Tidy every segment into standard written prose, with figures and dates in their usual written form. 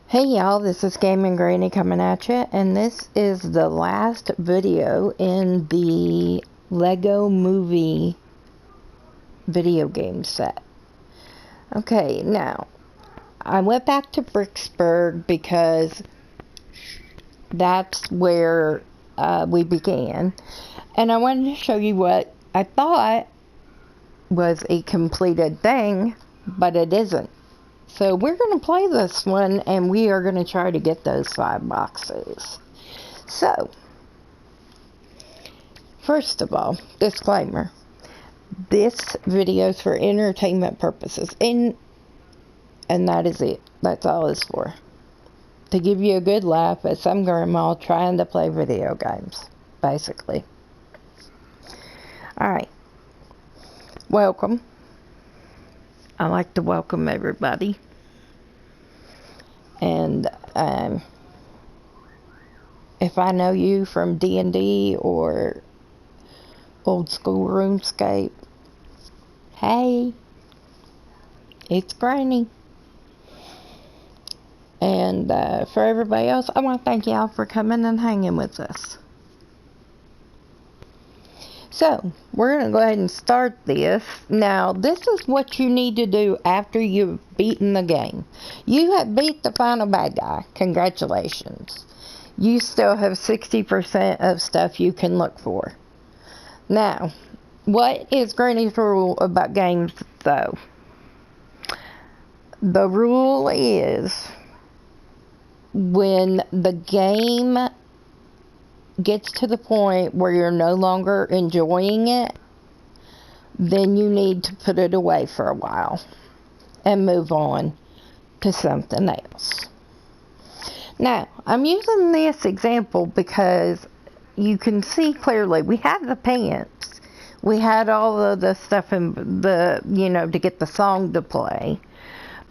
Hey y'all, this is Gaming Granny coming at you, and this is the last video in the Lego Movie video game set. Okay, now, I went back to Bricksburg because that's where we began, and I wanted to show you what I thought was a completed thing, but it isn't. So we're going to play this one, and we are going to try to get those 5 boxes. So, first of all, disclaimer. This video is for entertainment purposes, and that is it. That's all it's for. To give you a good laugh at some grandma trying to play video games, basically. Alright. Welcome. I like to welcome everybody. And if I know you from D&D or old school RuneScape, hey, it's Granny. And for everybody else, I want to thank y'all for coming and hanging with us. So, we're going to go ahead and start this. Now, this is what you need to do after you've beaten the game. You have beat the final bad guy. Congratulations. You still have 60% of stuff you can look for. Now, what is Granny's rule about games, though? The rule is when the game gets to the point where you're no longer enjoying it, then you need to put it away for a while and move on to something else. Now, I'm using this example because you can see clearly we had the pants, we had all of the stuff in the, to get the song to play,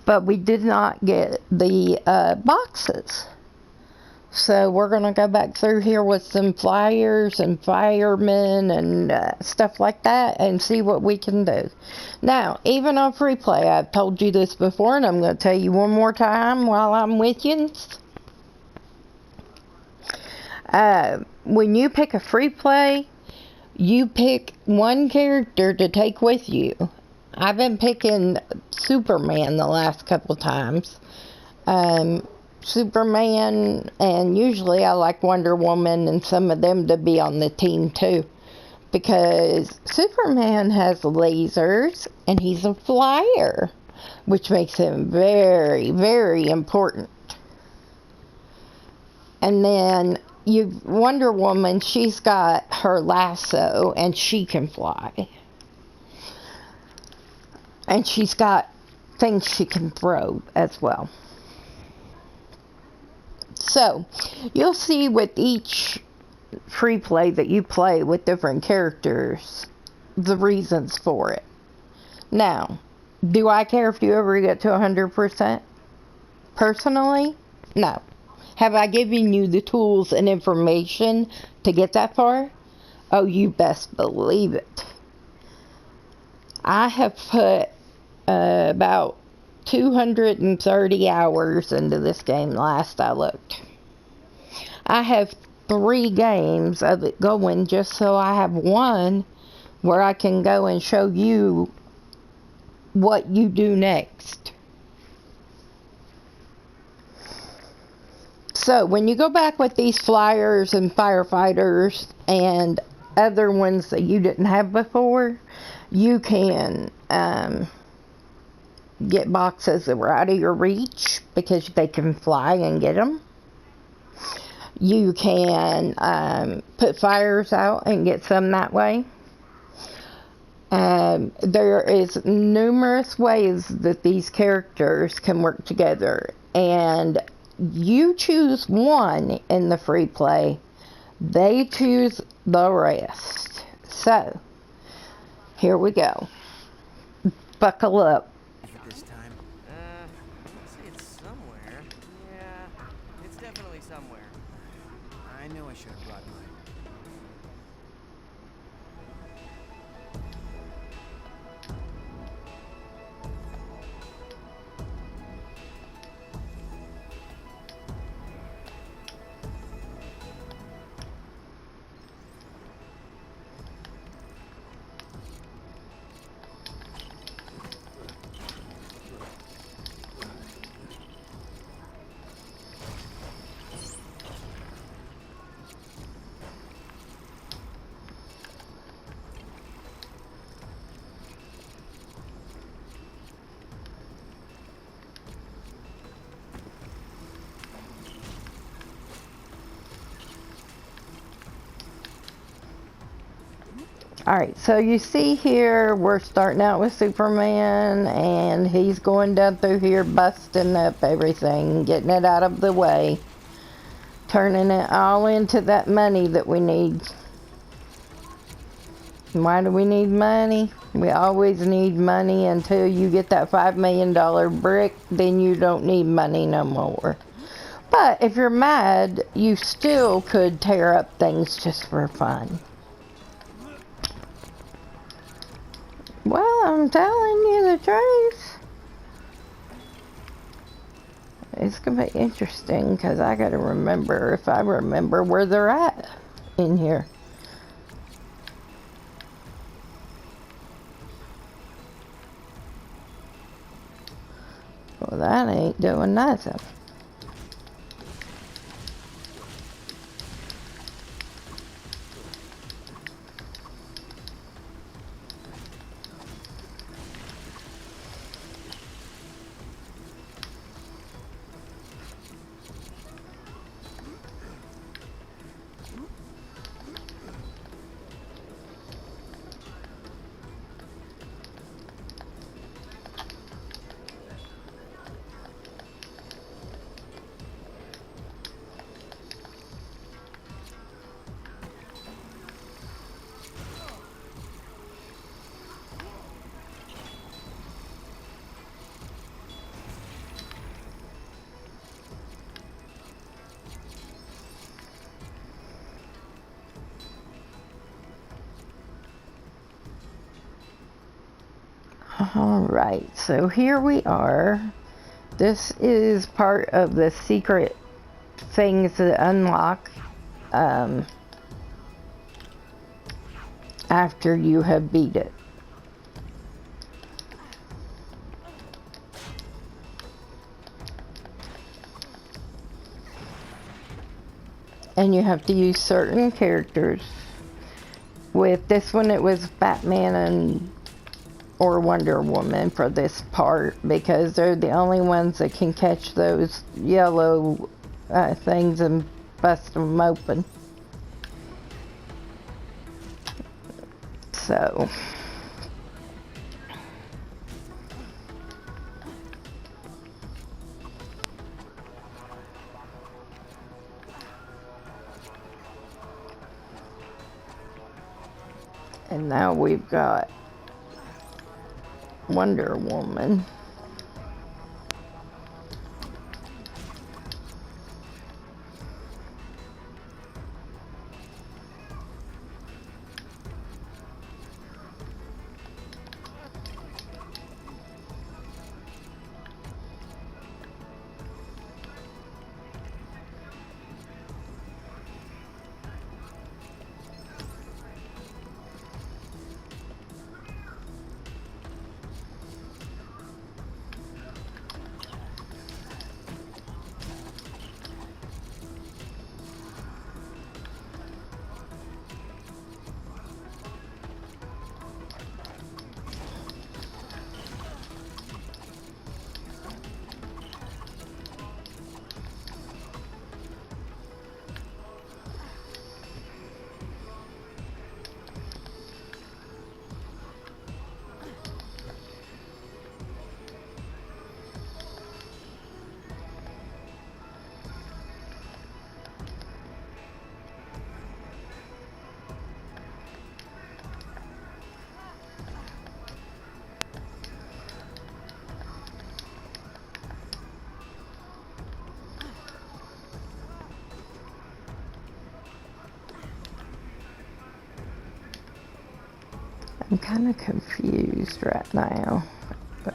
but we did not get the boxes. So we're going to go back through here with some flyers and firemen and stuff like that and see what we can do. Now, even on free play, I've told you this before, and I'm going to tell you one more time while I'm with you. When you pick a free play, you pick one character to take with you. I've been picking Superman the last couple times. Superman, and usually I like Wonder Woman and some of them to be on the team too, because Superman has lasers and he's a flyer, which makes him very, very important. And then Wonder Woman, she's got her lasso and she can fly, and she's got things she can throw as well. So, you'll see with each free play that you play with different characters, the reasons for it. Now, do I care if you ever get to 100%? Personally, no. Have I given you the tools and information to get that far? Oh, you best believe it. I have put about 230 hours into this game last I looked. I have 3 games of it going just so I have one where I can go and show you what you do next. So when you go back with these flyers and firefighters and other ones that you didn't have before, you can get boxes that were out of your reach because they can fly and get them. You can put fires out and get some that way. There is numerous ways that these characters can work together, and you choose one in the free play, they choose the rest. So, here we go. Buckle up. This time. See, it's somewhere. Yeah, it's definitely somewhere. I knew I should have brought mine. Alright, so you see here, we're starting out with Superman, and he's going down through here, busting up everything, getting it out of the way, turning it all into that money that we need. Why do we need money? We always need money until you get that $5 million brick, then you don't need money no more. But if you're mad, you still could tear up things just for fun. Well, I'm telling you the truth. It's going to be interesting because I got to remember, if I remember where they're at in here. Well, that ain't doing nothing. Alright, so here we are. This is part of the secret things that unlock after you have beat it. And you have to use certain characters. With this one, it was Batman and or Wonder Woman for this part, because they're the only ones that can catch those yellow things and bust them open. So and now we've got Wonder Woman. I'm kind of confused right now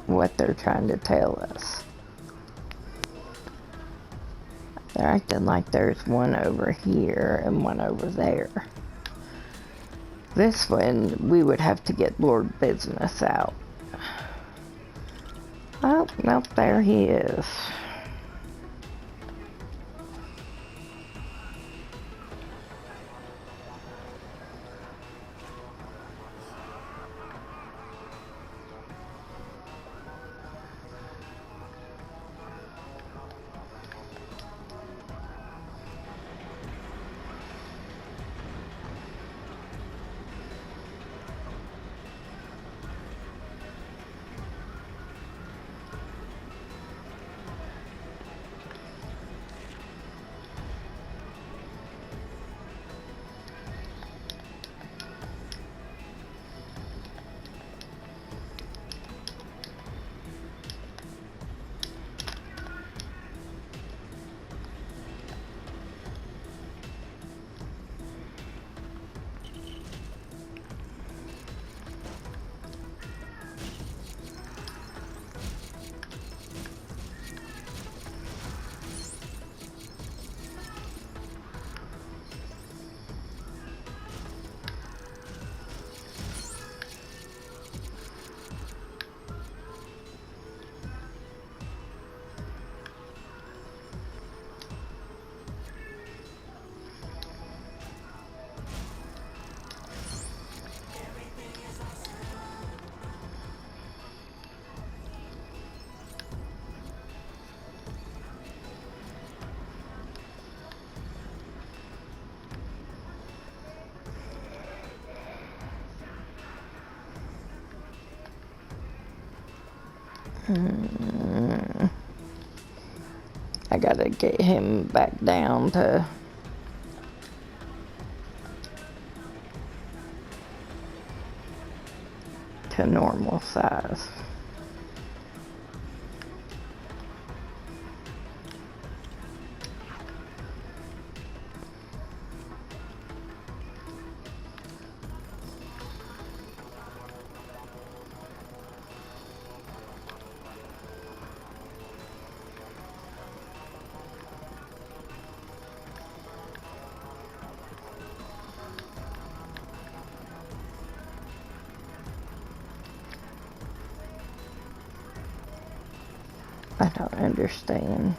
what they're trying to tell us. They're acting like there's one over here and one over there. This one, we would have to get Lord Business out. Oh, nope, there he is. I gotta get him back down to normal size. I don't understand.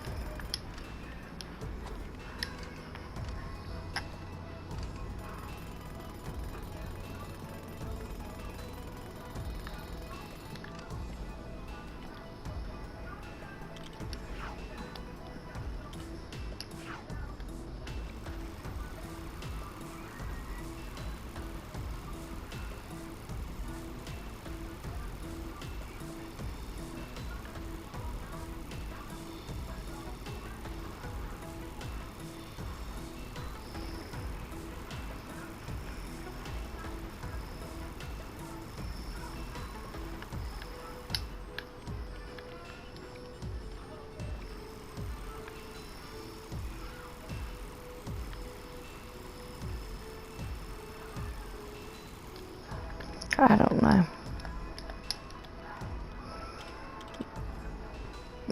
I don't know.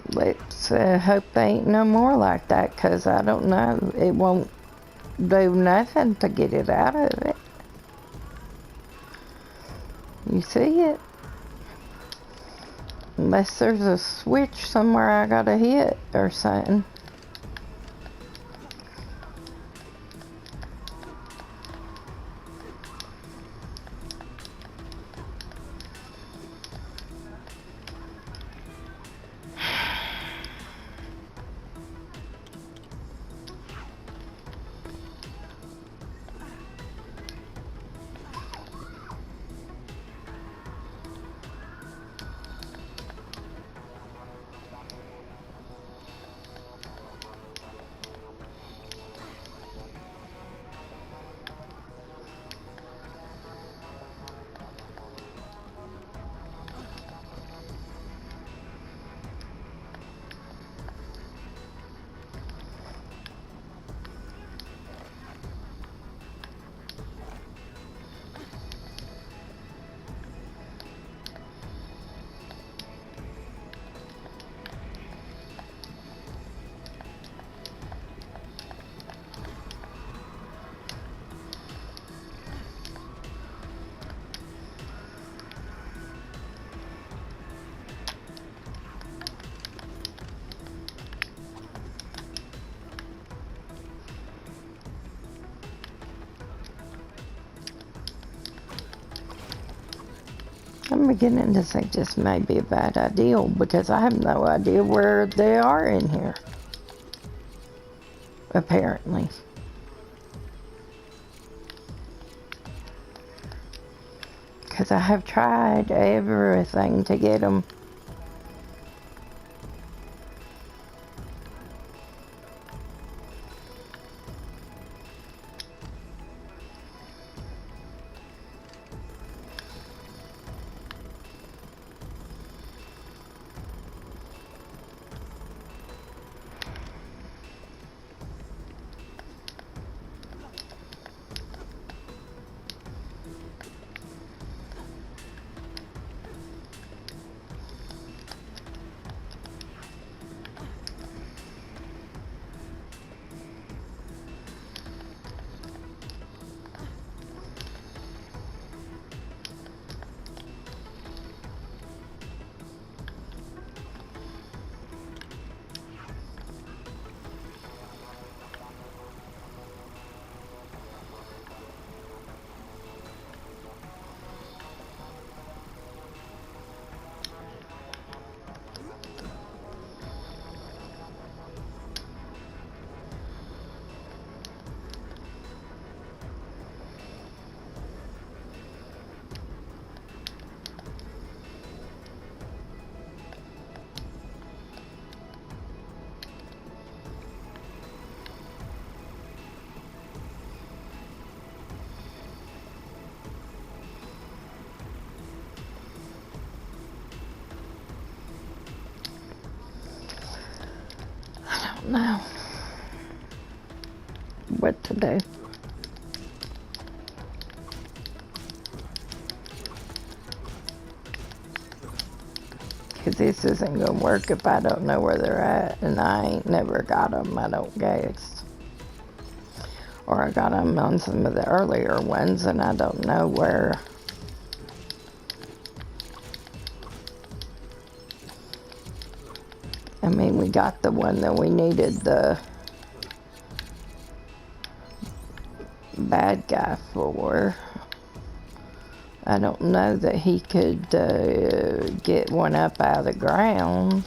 Let's hope they ain't no more like that, 'cause I don't know. It won't do nothing to get it out of it. You see it? Unless there's a switch somewhere I gotta hit or something. I'm beginning to think this may be a bad idea, because I have no idea where they are in here. Apparently. Because I have tried everything to get them. know what to do. Because this isn't going to work if I don't know where they're at. And I ain't never got them, I don't guess. Or I got them on some of the earlier ones and I don't know where. I mean, we got the one that we needed the bad guy for. I don't know that he could get one up out of the ground.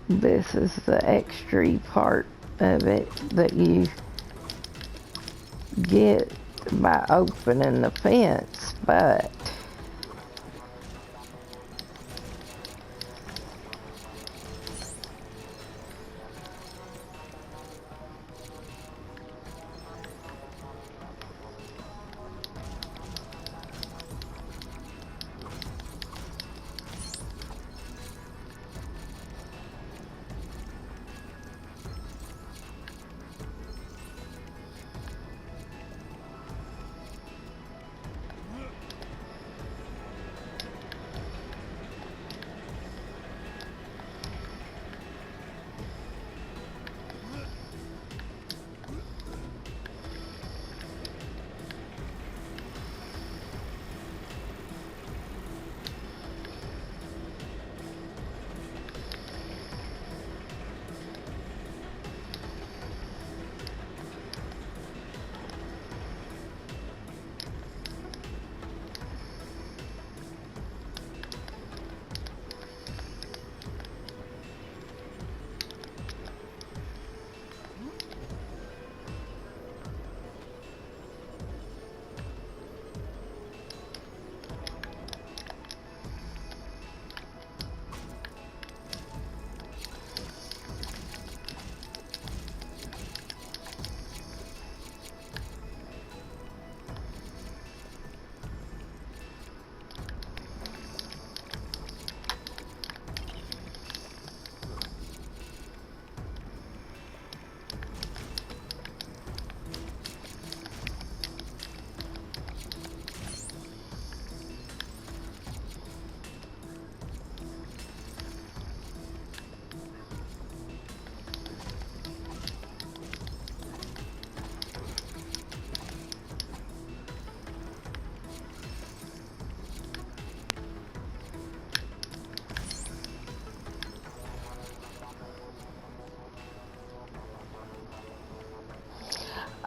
This is the extra part of it that you get by opening the fence, but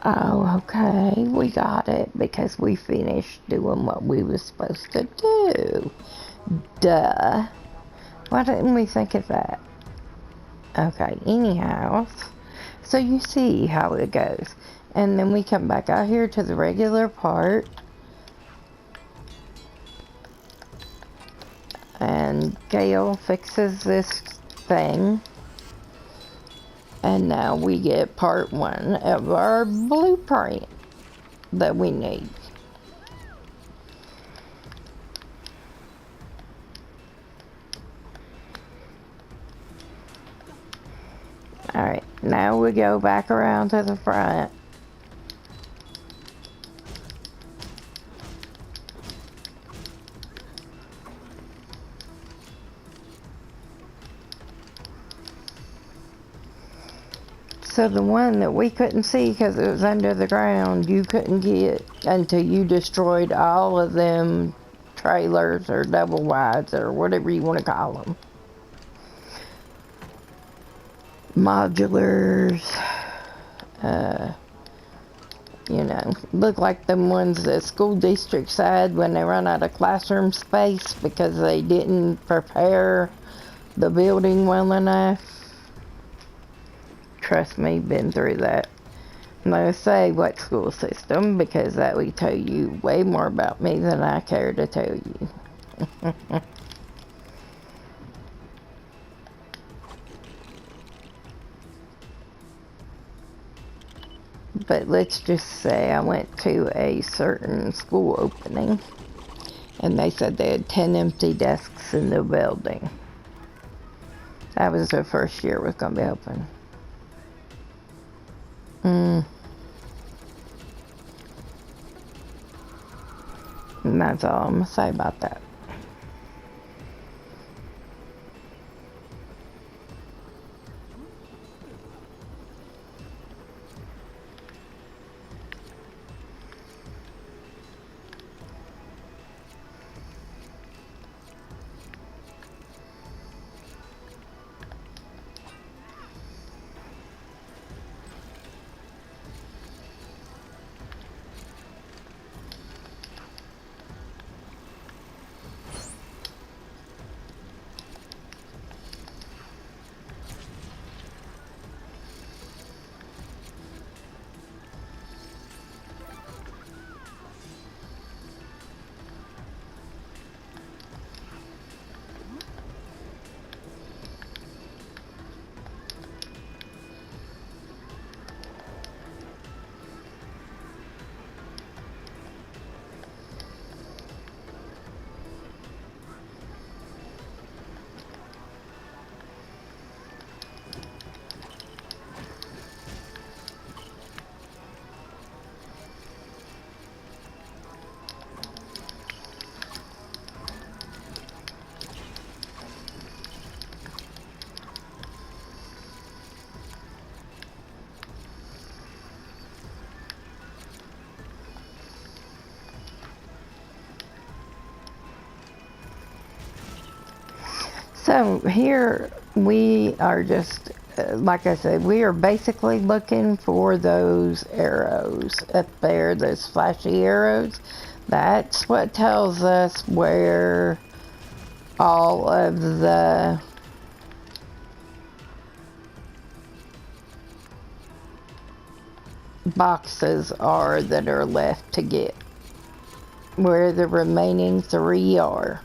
oh, okay, we got it because we finished doing what we were supposed to do. Duh. Why didn't we think of that? Okay, anyhow, so you see how it goes. And then we come back out here to the regular part. And Gail fixes this thing. And now we get part 1 of our blueprint that we need. Alright, now we go back around to the front. So the one that we couldn't see because it was under the ground, you couldn't get until you destroyed all of them trailers or double wides or whatever you want to call them. Modulars, you know, look like them ones that school districts had when they run out of classroom space because they didn't prepare the building well enough. Trust me, been through that. I'm not going to say what school system because that would tell you way more about me than I care to tell you. But let's just say I went to a certain school opening and they said they had 10 empty desks in the building. That was their first year was going to be open. And that's all I'm going to say about that. So here we are just, like I said, we are basically looking for those arrows up there, those flashy arrows. That's what tells us where all of the boxes are that are left to get, where the remaining 3 are.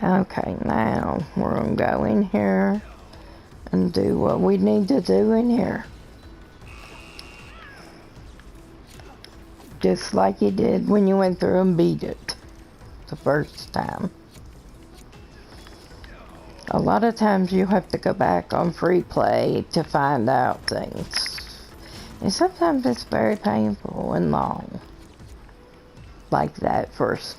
Okay, now we're gonna go in here and do what we need to do in here. Just like you did when you went through and beat it the first time. A lot of times you have to go back on free play to find out things. And sometimes it's very painful and long. Like that first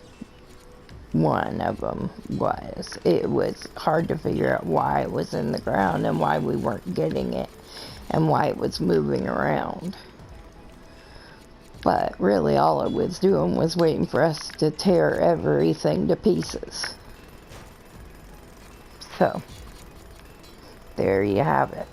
one of them was. It was hard to figure out why it was in the ground and why we weren't getting it and why it was moving around. But really all it was doing was waiting for us to tear everything to pieces. So, there you have it.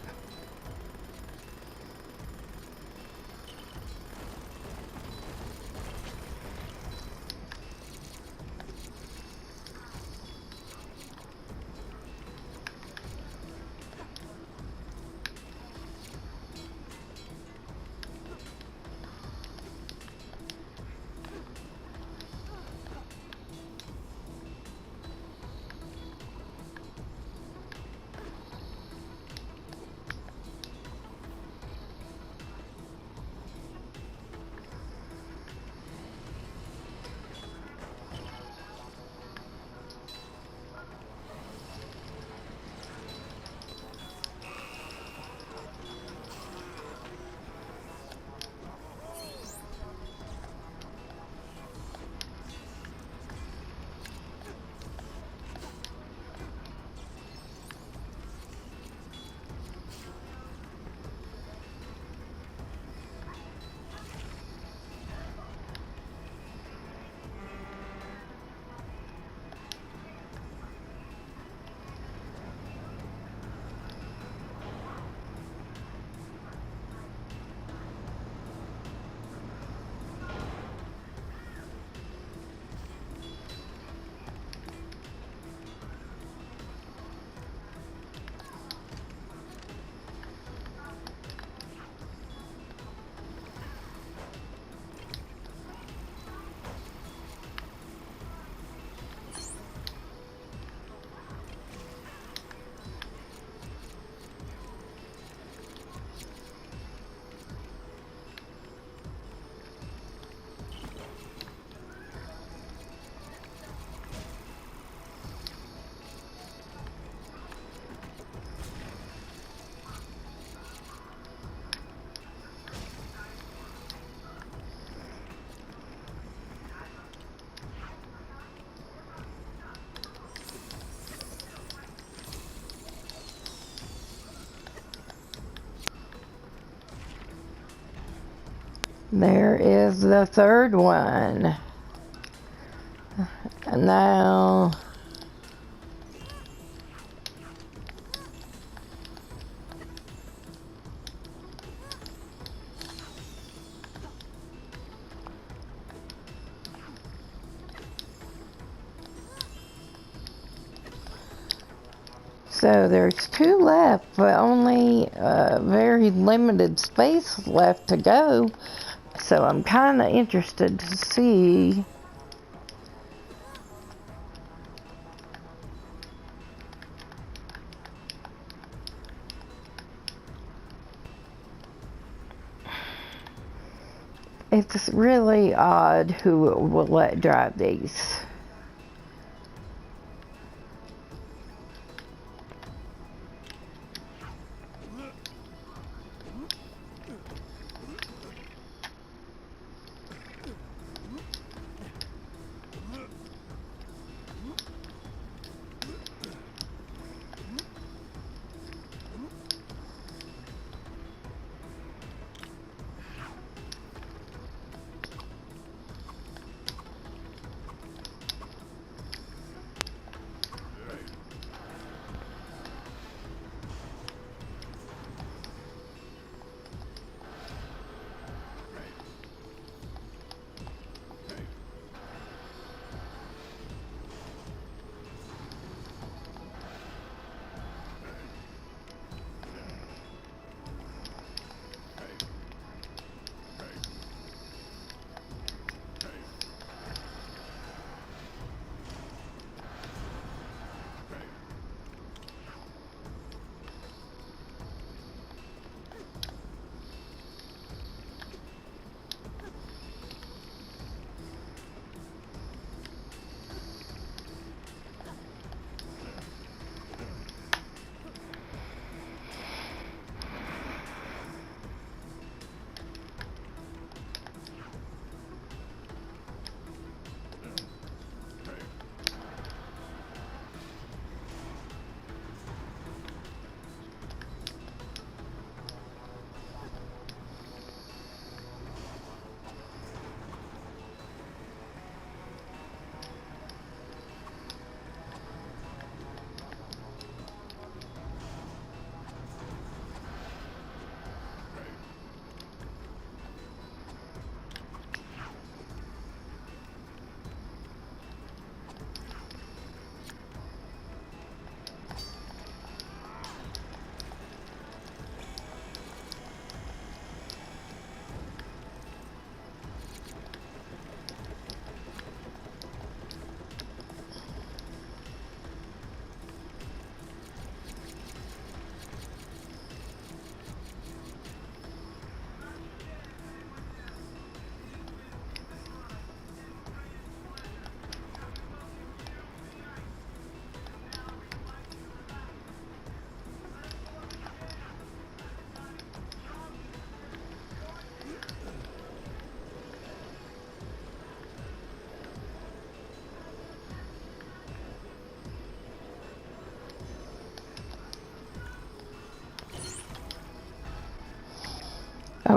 There is the third one. And now so there's two left, but only very limited space left to go. So I'm kind of interested to see it's really odd who will let drive these.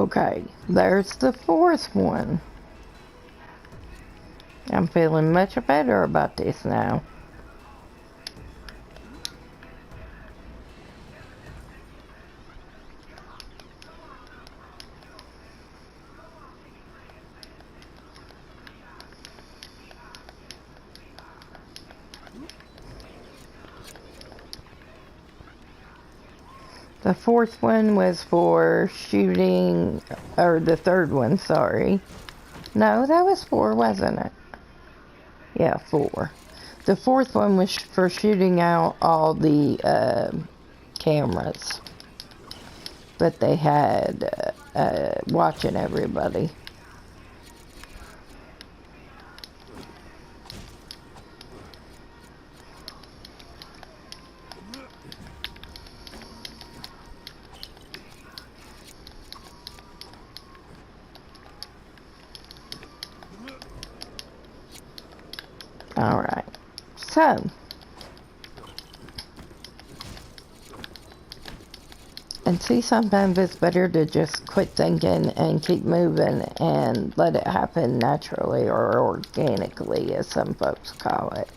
Okay, there's the fourth one. I'm feeling much better about this now. The fourth one was for shooting, or the third one, sorry. No, that was 4, wasn't it? Yeah, 4. The fourth one was for shooting out all the cameras that they had watching everybody. Alright, so, and see, sometimes it's better to just quit thinking and keep moving and let it happen naturally or organically, as some folks call it.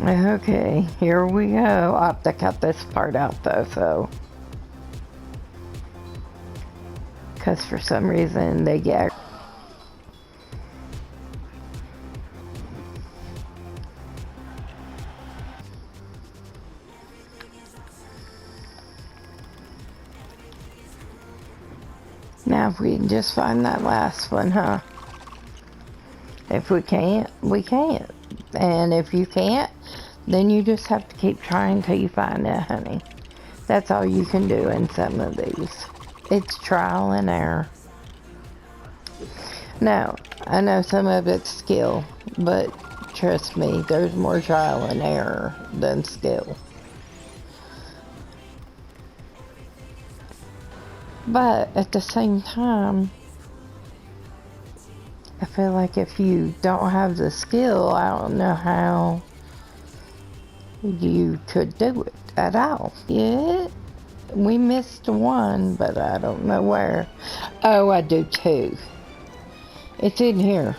Okay, here we go. I'll have to cut this part out though, so. Because for some reason they get. Now if we can just find that last one, huh? If we can't, we can't. And if you can't, then you just have to keep trying till you find it, honey. That's all you can do in some of these. It's trial and error. Now, I know some of it's skill, but trust me, there's more trial and error than skill. But at the same time, I feel like if you don't have the skill, I don't know how you could do it at all. Yeah, we missed one, but I don't know where. Oh, I do too. It's in here.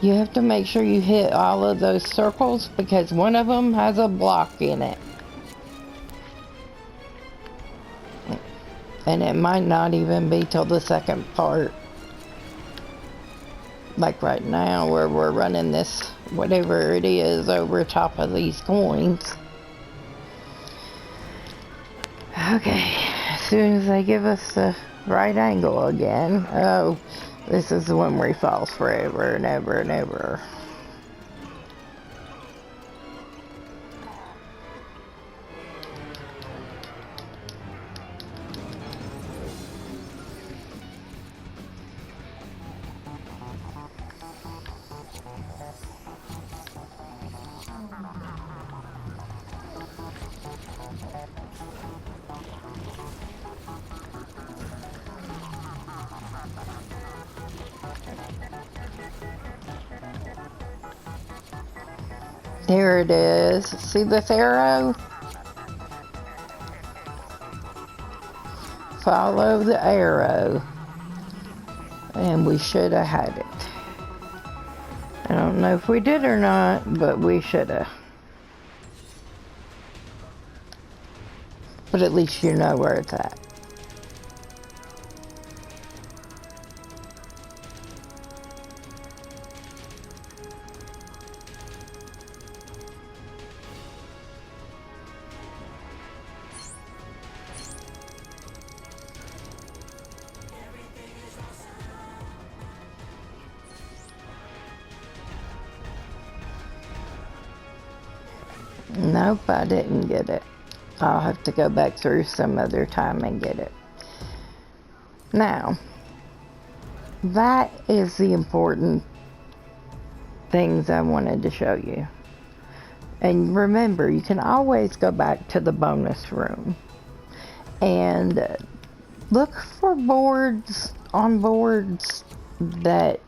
You have to make sure you hit all of those circles because one of them has a block in it. And it might not even be till the second part. Like right now where we're running this, whatever it is, over top of these coins. Okay, as soon as they give us the right angle again. Oh, this is the one where he falls forever and ever and ever. There it is. See this arrow? Follow the arrow. And we should have had it. I don't know if we did or not, but we should have. But at least you know where it's at. Nope, I didn't get it. I'll have to go back through some other time and get it. Now, that is the important things I wanted to show you. And remember, you can always go back to the bonus room and look for boards on boards that,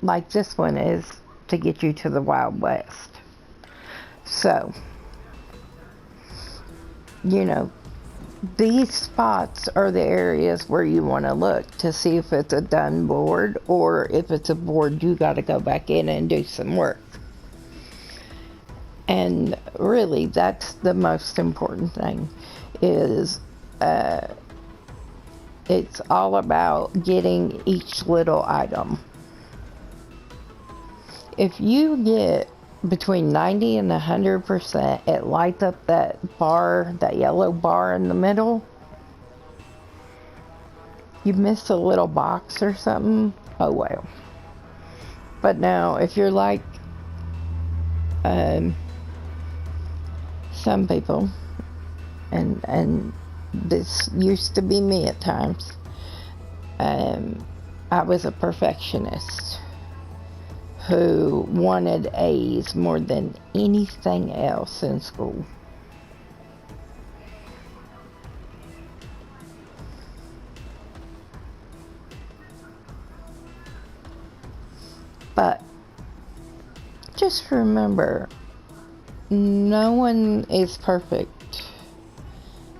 like this one is, to get you to the Wild West. So, you know, these spots are the areas where you want to look to see if it's a done board, or if it's a board you got to go back in and do some work. And really, that's the most important thing, is it's all about getting each little item. If you get between 90 and 100%, it lights up that bar, that yellow bar in the middle. You missed a little box or something, oh well. But now, if you're like some people, and this used to be me at times, I was a perfectionist who wanted A's more than anything else in school. But just remember, no one is perfect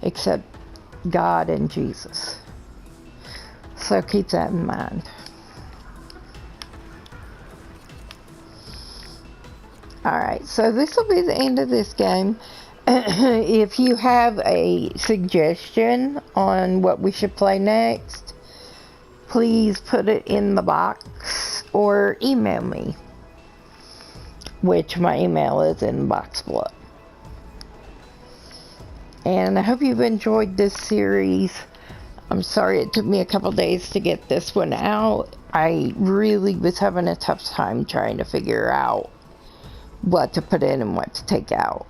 except God and Jesus. So keep that in mind. Alright, so this will be the end of this game. If you have a suggestion on what we should play next, please put it in the box or email me, which my email is in the box below. And I hope you've enjoyed this series. I'm sorry it took me a couple days to get this one out. I really was having a tough time trying to figure out what to put in and what to take out.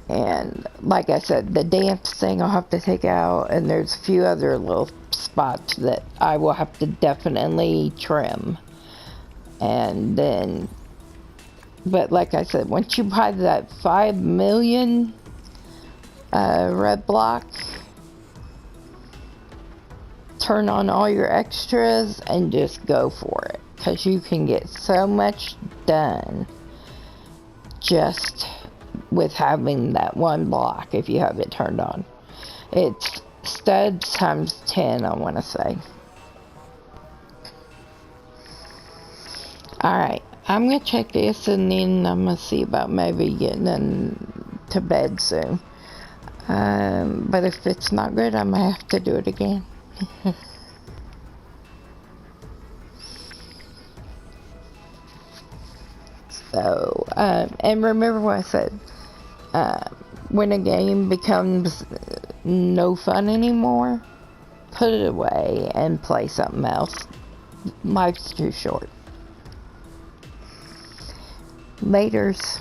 And like I said, the dance thing I'll have to take out, and there's a few other little spots that I will have to definitely trim. And then, but like I said, once you buy that 5 million red block, turn on all your extras and just go for it, because you can get so much done just with having that one block if you have it turned on. It's studs times 10, I want to say. Alright, I'm going to check this, and then I'm going to see about maybe getting to bed soon. But if it's not good, I might have to do it again. So, and remember what I said, when a game becomes no fun anymore, put it away and play something else. Life's too short. Laters.